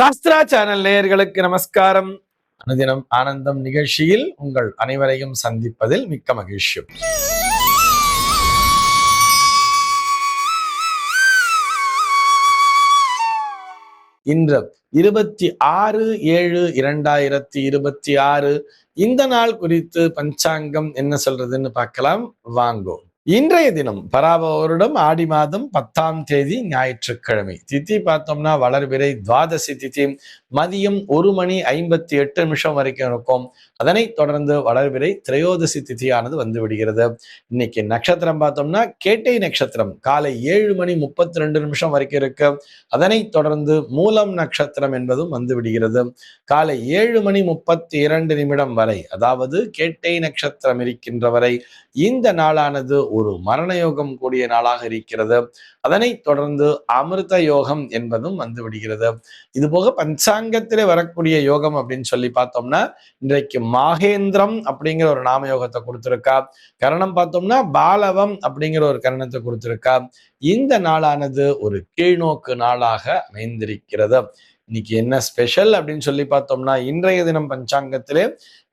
Sastra channel நேயர்களுக்கு நமஸ்காரம். அனுதினம் ஆனந்தம் நிகழ்ச்சியில் உங்கள் அனைவரையும் சந்திப்பதில் மிக்க மகிழ்ச்சி. இன்று 26/7/2026 இந்த நாள் குறித்து பஞ்சாங்கம் என்ன சொல்றதுன்னு பார்க்கலாம் வாங்கோ. இன்றைய தினம் பராபவ வருடம் ஆடி மாதம் 10ஆம் தேதி ஞாயிற்றுக்கிழமை. திதி பார்த்தோம்னா வளர்பிறை துவாதசி திதி மதியம் 1:58 வரைக்கும் இருக்கும். அதனைத் தொடர்ந்து வளர்பிறை திரையோதசி திதியானது வந்து விடுகிறது. இன்னைக்கு நட்சத்திரம் பார்த்தோம்னா கேட்டை நட்சத்திரம் காலை 7:32 வரைக்கும் இருக்கு. அதனைத் தொடர்ந்து மூலம் நட்சத்திரம் என்பதும் வந்து விடுகிறது. காலை 7:32 வரை, அதாவது கேட்டை நட்சத்திரம் இருக்கின்ற வரை இந்த நாளானது ஒரு மரண யோகம் கூடிய நாளாக இருக்கிறது. அதனைத் தொடர்ந்து அமிர்த யோகம் என்பதும் வந்து விடுகிறது. இது போக பஞ்சாங்கத்திலே வரக்கூடிய யோகம் அப்படின்னு சொல்லி பார்த்தோம்னா இன்றைக்கு மாகேந்திரம் அப்படிங்கிற ஒரு நாம யோகத்தை கொடுத்திருக்கா. கரணம் பார்த்தோம்னா பாலவம் அப்படிங்கிற ஒரு கரணத்தை கொடுத்திருக்கா. இந்த நாளானது ஒரு கீழ்நோக்கு நாளாக அமைந்திருக்கிறது. இன்னைக்கு என்ன ஸ்பெஷல் அப்படின்னு சொல்லி பார்த்தோம்னா இன்றைய தினம் பஞ்சாங்கத்திலே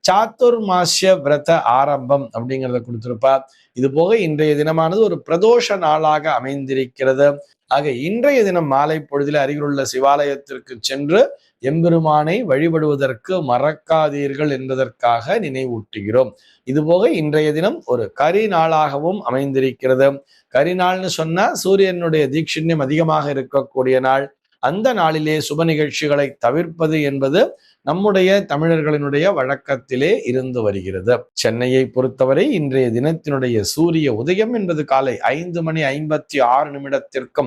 சாத்துர்மாசிய விரத ஆரம்பம் அப்படிங்கிறத கொடுத்திருப்பா. இது போக இன்றைய தினமானது ஒரு பிரதோஷ நாளாக அமைந்திருக்கிறது. ஆக இன்றைய தினம் மாலை பொழுதில் அருகிலுள்ள சிவாலயத்திற்கு சென்று எம்பெருமானை வழிபடுவதற்கு மறக்காதீர்கள் என்பதற்காக நினைவூட்டுகிறோம். இது போக இன்றைய தினம் ஒரு கரி நாளாகவும் அமைந்திருக்கிறது. கரிநாள்னு சொன்னா சூரியனுடைய தீட்சிண்யம் அதிகமாக இருக்கக்கூடிய நாள். அந்த நாளிலே சுப நிகழ்ச்சிகளை தவிர்ப்பது என்பது நம்முடைய தமிழர்களினுடைய வழக்கத்திலே இருந்து வருகிறது. சென்னையை பொறுத்தவரை இன்றைய தினத்தினுடைய சூரிய உதயம் என்பது காலை 5:56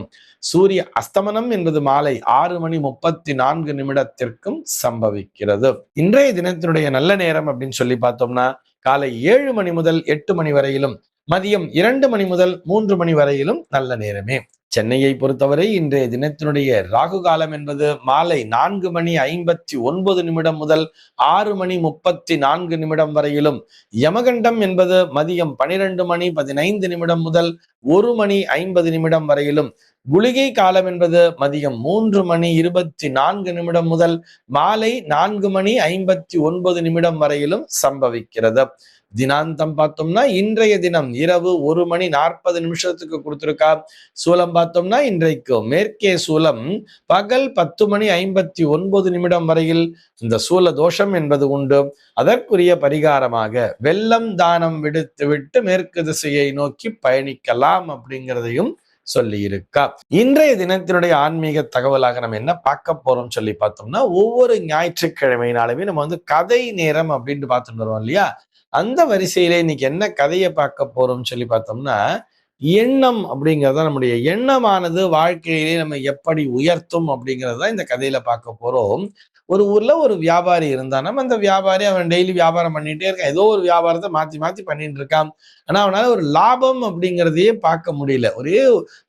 சூரிய அஸ்தமனம் என்பது மாலை 6:34 சம்பவிக்கிறது. இன்றைய தினத்தினுடைய நல்ல நேரம் அப்படின்னு சொல்லி பார்த்தோம்னா காலை 7 முதல் 8 வரையிலும், மதியம் 2 முதல் 3 வரையிலும் நல்ல நேரமே. சென்னையை பொறுத்தவரை இன்றைய தினத்தினுடைய ராகு காலம் என்பது மாலை 4:59 முதல் 6:34 வரையிலும், யமகண்டம் என்பது மதியம் 12:15 முதல் 1:50 வரையிலும், குளிகை காலம் என்பது மதியம் 3:24 முதல் மாலை 4:59 வரையிலும் சம்பவிக்கிறது. தினாந்தம் பார்த்தோம்னா இன்றைய தினம் இரவு 1:40 கொடுத்திருக்கா. சூலம் பார்த்தோம்னா இன்றைக்கு மேற்கே சூலம் பகல் 10:59 வரையில் இந்த சூல தோஷம் என்பது உண்டு. அதற்குரிய பரிகாரமாக வெள்ளம் தானம் விடுத்து மேற்கு திசையை நோக்கி பயணிக்கலாம் அப்படிங்கிறதையும் சொல்லி இருக்கா. இன்றைய தினத்தினுடைய ஆன்மீக தகவலாக நம்ம என்ன பார்க்க போறோம் சொல்லி பார்த்தோம்னா ஒவ்வொரு ஞாயிற்றுக்கிழமையினாலுமே நம்ம கதை நேரம் அப்படின்னு பார்த்துட்டு வருவோம் இல்லையா. அந்த வரிசையிலே இன்னைக்கு என்ன கதையை பார்க்க போறோம்னு சொல்லி பார்த்தோம்னா எண்ணம் அப்படிங்கிறத நம்முடைய எண்ணமானது வாழ்க்கையிலே நம்ம எப்படி உயர்த்தும் அப்படிங்கிறத இந்த கதையில பார்க்க போறோம். ஒரு ஊர்ல ஒரு வியாபாரி இருந்தான். நம்ம அந்த வியாபாரி அவன் டெய்லி வியாபாரம் பண்ணிட்டே இருக்கான். ஏதோ ஒரு வியாபாரத்தை மாத்தி மாத்தி பண்ணிட்டு இருக்கான். ஆனா அவனால ஒரு லாபம் அப்படிங்கிறதையே பார்க்க முடியல.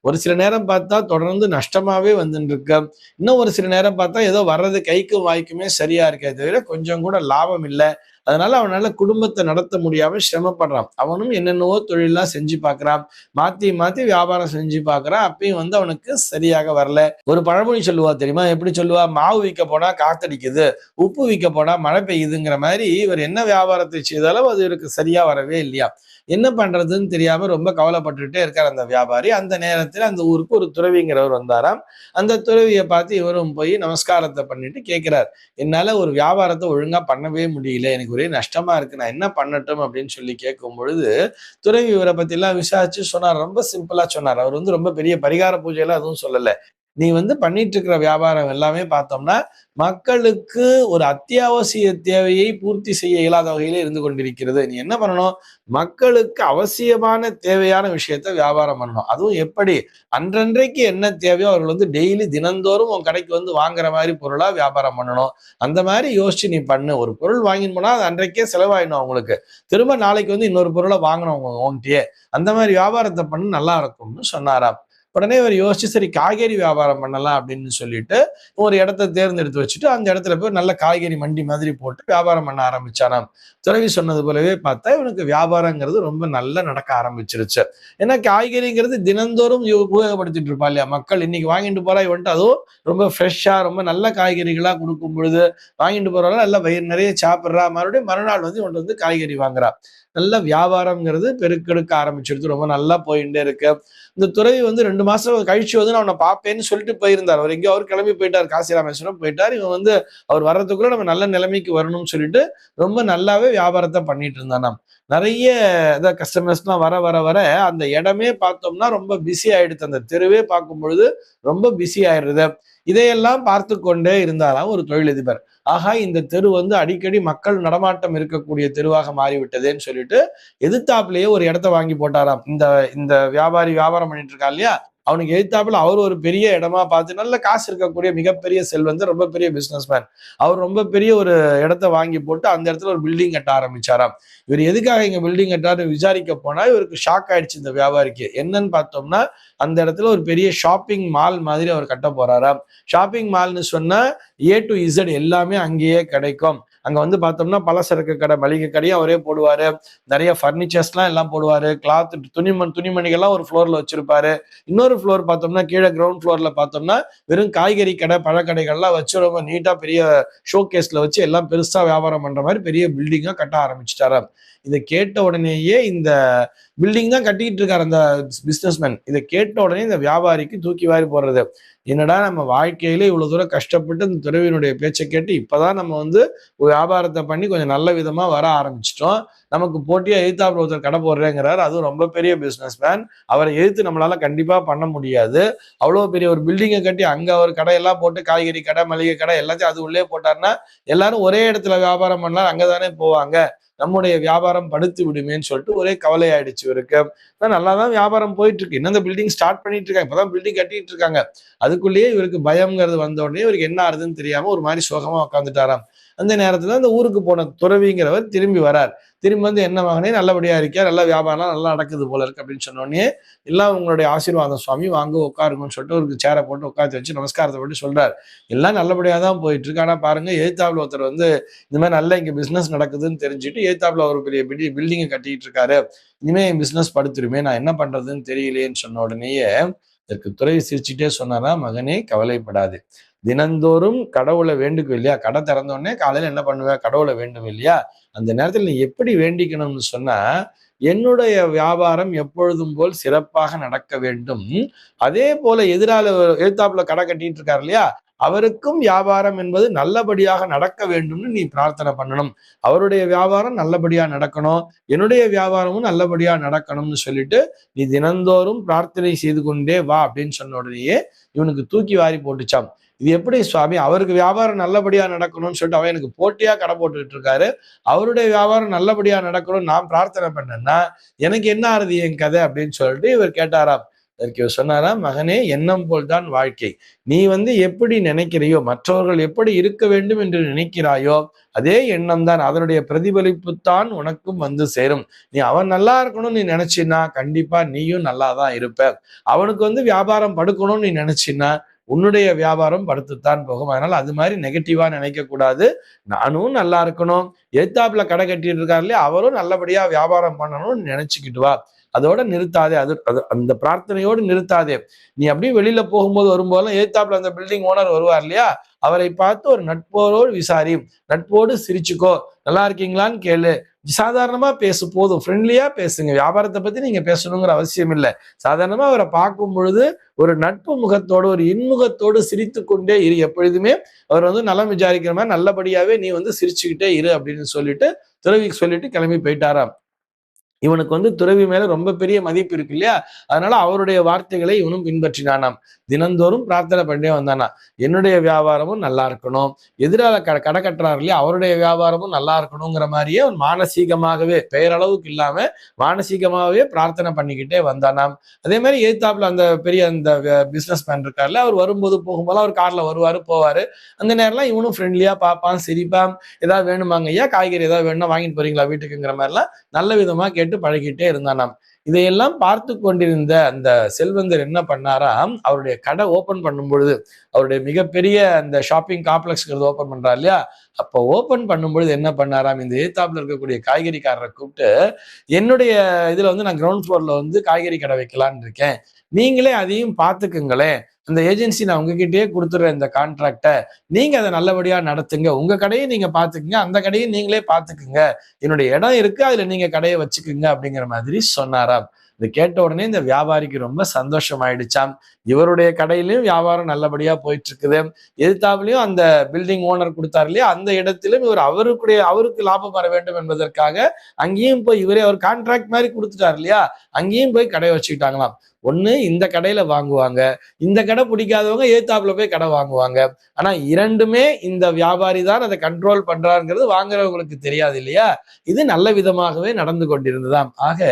ஒரு சில நேரம் பார்த்தா தொடர்ந்து நஷ்டமாவே வந்துட்டு இருக்கு. இன்னும் ஒரு சில நேரம் பார்த்தா ஏதோ வர்றது கைக்கும் வாய்க்குமே சரியா இருக்கே தவிர கொஞ்சம் கூட லாபம் இல்லை. அதனால அவனால குடும்பத்தை நடத்த முடியாம சிரமப்படுறான். அவனும் என்னென்னவோ தொழிலெல்லாம் செஞ்சு பார்க்கறான், மாத்தி மாத்தி வியாபாரம் செஞ்சு பார்க்கறான். அப்பயும் அவனுக்கு சரியாக வரல. ஒரு பழமொழி சொல்லுவா தெரியுமா? எப்படி சொல்லுவா? மாவு விற்க போனா காத்தடிக்குது, உப்பு விற்க போனா மழை பெய்யுதுங்கிற மாதிரி இவர் என்ன வியாபாரத்தை செய்தாலும் அது இவருக்கு சரியா வரவே இல்லையா. என்ன பண்றதுன்னு தெரியாம ரொம்ப கவலைப்பட்டுட்டே இருக்கார் அந்த வியாபாரி. அந்த நேரத்தில் அந்த ஊருக்கு ஒரு துறவிங்கிறவர் வந்தாராம். அந்த துறவியை பார்த்து இவரும் போய் நமஸ்காரத்தை பண்ணிட்டு கேட்கிறார், என்னால ஒரு வியாபாரத்தை ஒழுங்கா பண்ணவே முடியல, எனக்கு ஒரே நஷ்டமா இருக்கு, நான் என்ன பண்ணட்டும் அப்படின்னு சொல்லி கேட்கும் பொழுது துறவி இவரை பத்தி எல்லாம் விசாரிச்சு சொன்னார். ரொம்ப சிம்பிளா சொன்னார். அவர் ரொம்ப பெரிய பரிகார பூஜையெல்லாம் எதுவும் சொல்லல. நீ பண்ணிட்டு இருக்கிற வியாபாரம் எல்லாமே பார்த்தோம்னா மக்களுக்கு ஒரு அத்தியாவசிய தேவையை பூர்த்தி செய்ய இயலாத வகையில இருந்து கொண்டிருக்கிறது. நீ என்ன பண்ணணும்? மக்களுக்கு அவசியமான தேவையான விஷயத்த வியாபாரம் பண்ணணும். அதுவும் எப்படி? அன்றன்றைக்கு என்ன தேவையோ அவர்கள் டெய்லி தினந்தோறும் உன் கடைக்கு வாங்குற மாதிரி பொருளா வியாபாரம் பண்ணணும். அந்த மாதிரி யோசிச்சு நீ பண்ணு. ஒரு பொருள் வாங்கின்னு போனா அது அன்றைக்கே செலவாயிடும் அவங்களுக்கு. திரும்ப நாளைக்கு இன்னொரு பொருளை வாங்கணும் உன்கிட்டயே. அந்த மாதிரி வியாபாரத்தை பண்ணு, நல்லா இருக்கும்னு சொன்னாராம். உடனே இவர் யோசிச்சு சரி காய்கறி வியாபாரம் பண்ணலாம் அப்படின்னு சொல்லிட்டு ஒரு இடத்த தேர்ந்தெடுத்து வச்சுட்டு அந்த இடத்துல போய் நல்ல காய்கறி மண்டி மாதிரி போட்டு வியாபாரம் பண்ண ஆரம்பிச்சானாம். துறவி சொன்னது போலவே பார்த்தா இவனுக்கு வியாபாரங்கிறது ரொம்ப நல்லா நடக்க ஆரம்பிச்சிருச்சு. ஏன்னா காய்கறிங்கிறது தினந்தோறும் உபயோகப்படுத்திட்டு இருப்பா இல்லையா மக்கள். இன்னைக்கு வாங்கிட்டு போறா இவன்ட்டு, அதுவும் ரொம்ப ஃப்ரெஷ்ஷா ரொம்ப நல்ல காய்கறிகளா கொடுக்கும் பொழுது வாங்கிட்டு போறவங்க நல்லா வயிறு நிறைய சாப்பிட்றா, மறுபடியும் மறுநாள் வந்து இவன்ட்டு வந்து காய்கறி வாங்குறா. நல்ல வியாபாரம்ங்கிறது பெருக்கெடுக்க ஆரம்பிச்சிருது, ரொம்ப நல்லா போயிட்டே இருக்கு. இந்த துறவி வந்து 2 மாசம் கழிச்சு வந்து நான் அவனை பார்ப்பேன்னு சொல்லிட்டு போயிருந்தார். அவர் எங்கேயோ அவர் கிளம்பி போயிட்டார், காசி ராமேஸ்வரம் போயிட்டார். இவன் வந்து அவர் வர்றதுக்குள்ள நம்ம நல்ல நிலைமைக்கு வரணும்னு சொல்லிட்டு ரொம்ப நல்லாவே வியாபாரத்தை பண்ணிட்டு இருந்தானாம். நிறைய கஸ்டமர்ஸ்லாம் வர வர வர அந்த இடமே பார்த்தோம்னா ரொம்ப பிஸி ஆயிடுது. அந்த தெருவே பார்க்கும் பொழுது ரொம்ப பிஸி ஆயிடுது. இதையெல்லாம் பார்த்து கொண்டே இருந்தாராம் ஒரு தொழிலதிபர். ஆகா, இந்த தெரு வந்து அடிக்கடி மக்கள் நடமாட்டம் இருக்கக்கூடிய தெருவாக மாறிவிட்டதேன்னு சொல்லிட்டு எதிர்த்தாப்புலயே ஒரு இடத்த வாங்கி போட்டாராம். இந்த இந்த வியாபாரி வியாபாரம் பண்ணிட்டு இருக்கா இல்லையா, அவனுக்கு எதிர்த்தாப்புல அவர் ஒரு பெரிய இடமா பார்த்து நல்ல காசு இருக்கக்கூடிய மிகப்பெரிய செல்வந்தர், ரொம்ப பெரிய பிசினஸ் மேன். அவர் ரொம்ப பெரிய ஒரு இடத்த வாங்கி போட்டு அந்த இடத்துல ஒரு பில்டிங் கட்ட ஆரம்பிச்சாராம். இவர் எதுக்காக இங்க பில்டிங் கட்டாரு விசாரிக்க போனா இவருக்கு ஷாக் ஆயிடுச்சு இந்த வியாபாரிக்கு. என்னன்னு பார்த்தோம்னா அந்த இடத்துல ஒரு பெரிய ஷாப்பிங் மால் மாதிரி அவர் கட்ட போறாராம். ஷாப்பிங் மால்னு சொன்னா A to Z எல்லாமே அங்கேயே கிடைக்கும். அங்க வந்து பார்த்தோம்னா பலசரக்கு கடை, மளிகை கடையும் அவரே போடுவாரு. நிறைய பர்னிச்சர்ஸ்லாம் எல்லாம் போடுவாரு. கிளாத், துணிமணிகள்லாம் ஒரு ஃப்ளோர்ல வச்சிருப்பாரு. இன்னொரு ஃப்ளோர் பார்த்தோம்னா கீழே கிரவுண்ட் ஃப்ளோர்ல பார்த்தோம்னா வெறும் காய்கறி கடை, பழக்கடைகள்லாம் வச்சு ரொம்ப நீட்டா பெரிய ஷோ கேஸ்ல வச்சு எல்லாம் பெருசா வியாபாரம் பண்ற மாதிரி பெரிய பில்டிங்கா கட்ட ஆரம்பிச்சுட்டாராம். இதை கேட்ட உடனேயே இந்த பில்டிங் தான் கட்டிட்டு இருக்காரு அந்த பிசினஸ்மேன். இதை கேட்ட உடனே இந்த வியாபாரிக்கு தூக்கி வாரி போடுறது. என்னடா நம்ம வாழ்க்கையில இவ்வளவு தூரம் கஷ்டப்பட்டு இந்த துறவியினுடைய பேச்சை கேட்டு இப்பதான் நம்ம வந்து ஒரு வியாபாரத்தை பண்ணி கொஞ்சம் நல்ல விதமா வர ஆரம்பிச்சிட்டோம். நமக்கு போட்டியா எதிர்த்தாப்புல ஒருத்தர் கடை போடுறேங்கிறாரு, அதுவும் ரொம்ப பெரிய பிசினஸ் மேன். அவரை எதிர்த்து நம்மளால கண்டிப்பா பண்ண முடியாது. அவ்வளவு பெரிய ஒரு பில்டிங்கை கட்டி அங்க ஒரு கடையெல்லாம் போட்டு காய்கறி கடை, மளிகை கடை எல்லாத்தையும் அது உள்ளே போட்டாருன்னா எல்லாரும் ஒரே இடத்துல வியாபாரம் பண்ணலாம், அங்கதானே போவாங்க. நம்முடைய வியாபாரம் படுத்து விடுமேன்னு சொல்லிட்டு ஒரே கவலை ஆயிடுச்சு இவருக்கு. நல்லாதான் வியாபாரம் போயிட்டு இருக்கு, இன்னும் இந்த பில்டிங் ஸ்டார்ட் பண்ணிட்டு இருக்காங்க, இப்பதான் பில்டிங் கட்டிட்டு இருக்காங்க. அதுக்குள்ளேயே இவருக்கு பயம்ங்கிறது வந்த உடனே இவருக்கு என்ன ஆறுதுன்னு தெரியாம ஒரு மாதிரி சோகமா உட்காந்துட்டாராம். அந்த நேரத்துல அந்த ஊருக்கு போன துறவிங்கிறவர் திரும்பி வரார். திரும்பி வந்து என்ன மகனே நல்லபடியா இருக்கியா, நல்ல வியாபாரம் நல்லா நடக்குது போல இருக்கு அப்படின்னு சொன்ன உடனே எல்லாம் உங்களுடைய ஆசீர்வாதம் சுவாமி, வாங்க உட்காருங்கன்னு சொல்லிட்டு ஒரு சேரை போட்டு உட்காந்து வச்சு நமஸ்காரத்தை போட்டு சொல்றாரு. எல்லாம் நல்லபடியா தான் போயிட்டு இருக்கு. ஆனா பாருங்க, எதிர்த்தாப்புல ஒருத்தர் வந்து இந்த மாதிரி நல்லா இங்க பிசினஸ் நடக்குதுன்னு தெரிஞ்சுட்டு எதிர்த்தாப்புல ஒரு பெரிய பில்டிங்கை கட்டிட்டு இருக்காரு, இனிமே என் பிசினஸ் படுத்துருமே, நான் என்ன பண்றதுன்னு தெரியலையேன்னு சொன்ன உடனேயே இதற்கு துறவி சிரிச்சுட்டே சொன்னாரா, மகனே கவலைப்படாது. தினந்தோறும் கடவுளை வேண்டுக்கும் இல்லையா, கடை திறந்த உடனே காலையில என்ன பண்ணுவேன், கடவுளை வேண்டும் இல்லையா, அந்த நேரத்தில் நீ எப்படி வேண்டிக்கணும்னு சொன்னா, என்னுடைய வியாபாரம் எப்பொழுதும் போல் சிறப்பாக நடக்க வேண்டும், அதே போல எதிர்த்தாப்புல கடை கட்டிட்டு இருக்காரு இல்லையா, அவருக்கும் வியாபாரம் என்பது நல்லபடியாக நடக்க வேண்டும்னு நீ பிரார்த்தனை பண்ணணும். அவருடைய வியாபாரம் நல்லபடியா நடக்கணும், என்னுடைய வியாபாரமும் நல்லபடியா நடக்கணும்னு சொல்லிட்டு நீ தினந்தோறும் பிரார்த்தனை செய்து கொண்டே வா அப்படின்னு சொன்ன உடனேயே இவனுக்கு தூக்கி வாரி போட்டுச்சாம். இது எப்படி சுவாமி, அவருக்கு வியாபாரம் நல்லபடியா நடக்கணும்னு சொல்லிட்டு அவன் எனக்கு போட்டியா கடை போட்டுக்கிட்டு இருக்காரு, அவருடைய வியாபாரம் நல்லபடியா நடக்கணும்னு நான் பிரார்த்தனை பண்ணேன்னா எனக்கு என்ன ஆறுது என் கதை அப்படின்னு சொல்லிட்டு இவர் கேட்டாராம். அதற்கு இவர் சொன்னாராம், மகனே எண்ணம் போல்தான் வாழ்க்கை. நீ வந்து எப்படி நினைக்கிறையோ, மற்றவர்கள் எப்படி இருக்க வேண்டும் என்று நினைக்கிறாயோ அதே எண்ணம் தான், அதனுடைய பிரதிபலிப்பு தான் உனக்கும் வந்து சேரும். நீ அவன் நல்லா இருக்கணும்னு நீ நினைச்சின்னா கண்டிப்பா நீயும் நல்லா தான் இருப்ப. அவனுக்கு வந்து வியாபாரம் படுக்கணும்னு நீ நினைச்சின்னா உன்னுடைய வியாபாரம் படுத்துத்தான் போகும். அதனால அது மாதிரி நெகட்டிவா நினைக்க கூடாது. நானும் நல்லா இருக்கணும், எதிர்த்தாப்புல கடை கட்டிட்டு இருக்காரு இல்லையா, அவரும் நல்லபடியா வியாபாரம் பண்ணணும்னு நினைச்சுக்கிட்டு வா. அதோட நிறுத்தாதே, அது அந்த பிரார்த்தனையோடு நிறுத்தாதே. நீ அப்படியே வெளியில போகும்போது வரும்போதெல்லாம் எதிர்த்தாப்புல அந்த பில்டிங் ஓனர் வருவார் இல்லையா, அவரை பார்த்து ஒரு நட்போடு விசாரி, நட்போடு சிரிச்சுக்கோ, நல்லா இருக்கீங்களான்னு கேளு, சாதாரணமா பேசு போதும், ஃப்ரெண்ட்லியா பேசுங்க. வியாபாரத்தை பத்தி நீங்க பேசணுங்கிற அவசியம் இல்லை. சாதாரணமா அவரை பார்க்கும் பொழுது ஒரு நட்பு முகத்தோடு, ஒரு இன்முகத்தோடு சிரித்து கொண்டே இரு. எப்பொழுதுமே அவர் வந்து நலம் விசாரிக்கிற மாதிரி நல்லபடியாவே நீ வந்து சிரிச்சுக்கிட்டே இரு அப்படின்னு சொல்லிட்டு துறவிக்கு சொல்லிட்டு கிளம்பி போயிட்டாராம். இவனுக்கு வந்து துறவி மேல ரொம்ப பெரிய மதிப்பு இருக்கு இல்லையா, அதனால அவருடைய வார்த்தைகளை இவனும் பின்பற்றினானாம். தினந்தோறும் பிரார்த்தனை பண்ணே வந்தானா, என்னுடைய வியாபாரமும் நல்லா இருக்கணும், எதிரால கடை கட்டுறாரு இல்லையா, அவருடைய வியாபாரமும் நல்லா இருக்கணுங்கிற மாதிரியே அவன் மானசீகமாகவே, பெயரளவுக்கு இல்லாம மானசீகமாகவே பிரார்த்தனை பண்ணிக்கிட்டே வந்தானாம். அதே மாதிரி எதிர்த்தாப்புல அந்த பெரிய அந்த பிசினஸ் மேன் இருக்காருல்ல, அவர் வரும்போது போகும்போது அவர் கார்ல வருவாரு போவாரு. அந்த நேரம்லாம் இவனும் ஃப்ரெண்ட்லியா பார்ப்பான், சிரிப்பான். ஏதாவது வேணுமாங்க ஐயா, காய்கறி ஏதாவது வேணும்னா வாங்கிட்டு போறீங்களா வீட்டுக்குங்கிற மாதிரிலாம் நல்ல விதமா கேட்டு பழகிட்டே இருந்தானாம். இதையெல்லாம் பார்த்து கொண்டிருந்த அந்த செல்வந்தர் என்ன பண்ணாராம், அவருடைய கடை ஓபன் பண்ணும் பொழுது, அவருடைய மிகப்பெரிய அந்த ஷாப்பிங் காம்ப்ளெக்ஸ்ங்கிறது ஓபன் பண்றார் இல்லையா? அப்போ ஓபன் பண்ணும்பொழுது என்ன பண்ணாராம், இந்த எதிர்த்தாப்புல இருக்கக்கூடிய காய்கறிக்காரரை கூப்பிட்டு, என்னுடைய இதுல வந்து நான் கிரவுண்ட் ஃப்ளோர்ல வந்து காய்கறி கடை வைக்கலான்னு இருக்கேன். நீங்களே அதையும் பார்த்துக்குங்களேன். அந்த ஏஜென்சி நான் உங்ககிட்டயே குடுத்துடுறேன் இந்த கான்ட்ராக்ட்ட. நீங்க அத நல்லபடியா நடத்துங்க. உங்க கடையும் நீங்க பார்த்துக்குங்க. அந்த கடையும் நீங்களே பார்த்துக்குங்க. என்னுடைய இடம் இருக்கு. அதுல நீங்க கடைய வச்சுக்குங்க அப்படிங்கிற மாதிரி சொன்னாராம். இத கேட்ட உடனே இந்த வியாபாரிக்கு ரொம்ப சந்தோஷம் ஆயிடுச்சாம். இவருடைய கடையிலயும் வியாபாரம் நல்லபடியா போயிட்டு இருக்குது. எதிர்த்தாப்புலயும் அந்த பில்டிங் ஓனர் குடுத்தார் இல்லையா? அந்த இடத்திலும் இவர் அவருக்கு லாபம் வர வேண்டும் என்பதற்காக அங்கேயும் போய் இவரே அவர் கான்ட்ராக்ட் மாரி குடுத்துட்டார் இல்லையா? அங்கேயும் போய் கடை வச்சுக்கிட்டாங்களாம். ஒண்ணு இந்த கடையில வாங்குவாங்க. இந்த கடை பிடிக்காதவங்க எதிர்த்தாப்புல போய் கடை வாங்குவாங்க. ஆனா 2மே இந்த வியாபாரி தான் அத கண்ட்ரோல் பண்றாருங்கிறது வாங்குறவங்களுக்கு தெரியாது இல்லையா? இது நல்ல விதமாகவே நடந்து கொண்டிருந்ததாம். ஆக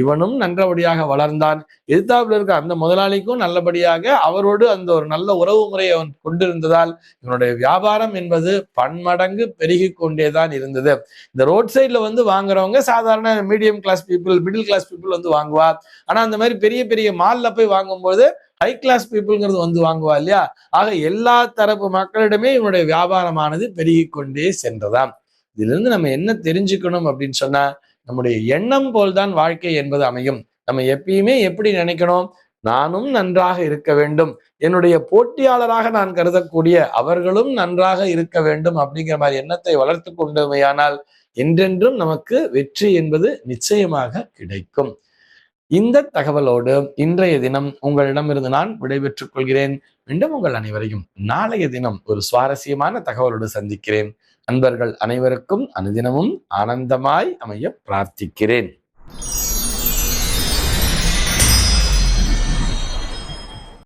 இவனும் நல்லபடியாக வளர்ந்தான். எதிர்த்தாப்புல இருக்க அந்த முதலாளிக்கும் நல்லபடியாக அவரோடு அந்த ஒரு நல்ல உறவு முறையை அவன் கொண்டிருந்ததால் இவனுடைய வியாபாரம் என்பது பன்மடங்கு பெருகிக் கொண்டேதான் இருந்தது. இந்த ரோட் சைட்ல வந்து வாங்குறவங்க சாதாரண medium class people, middle class people வந்து வாங்குவா. ஆனா அந்த மாதிரி பெரிய பெரிய மால்ல போய் வாங்கும்போது ஹை கிளாஸ் பீப்புள்ங்கிறது வந்து வாங்குவா இல்லையா? ஆக எல்லா தரப்பு மக்களிடமே இவனுடைய வியாபாரமானது பெருகிக் கொண்டே சென்றதாம். இதுல இருந்து நம்ம என்ன தெரிஞ்சுக்கணும் அப்படின்னு சொன்னா, நம்முடைய எண்ணம் போல்தான் வாழ்க்கை என்பது அமையும். நம்ம எப்பயுமே எப்படி நினைக்கணும்? நானும் நன்றாக இருக்க வேண்டும். என்னுடைய போட்டியாளராக நான் கருதக்கூடிய அவர்களும் நன்றாக இருக்க வேண்டும் அப்படிங்கிற மாதிரி எண்ணத்தை வளர்த்து கொண்டோமேயானால் என்றென்றும் நமக்கு வெற்றி என்பது நிச்சயமாக கிடைக்கும். இந்த தகவலோடு இன்றைய தினம் உங்களிடமிருந்து நான் விடைபெற்றுக் கொள்கிறேன். மீண்டும் உங்கள் அனைவரையும் நாளைய தினம் ஒரு சுவாரஸ்யமான தகவலோடு சந்திக்கிறேன். அன்பர்கள் அனைவருக்கும் அனுதினமும் ஆனந்தமாய் அமைய பிரார்த்திக்கிறேன்.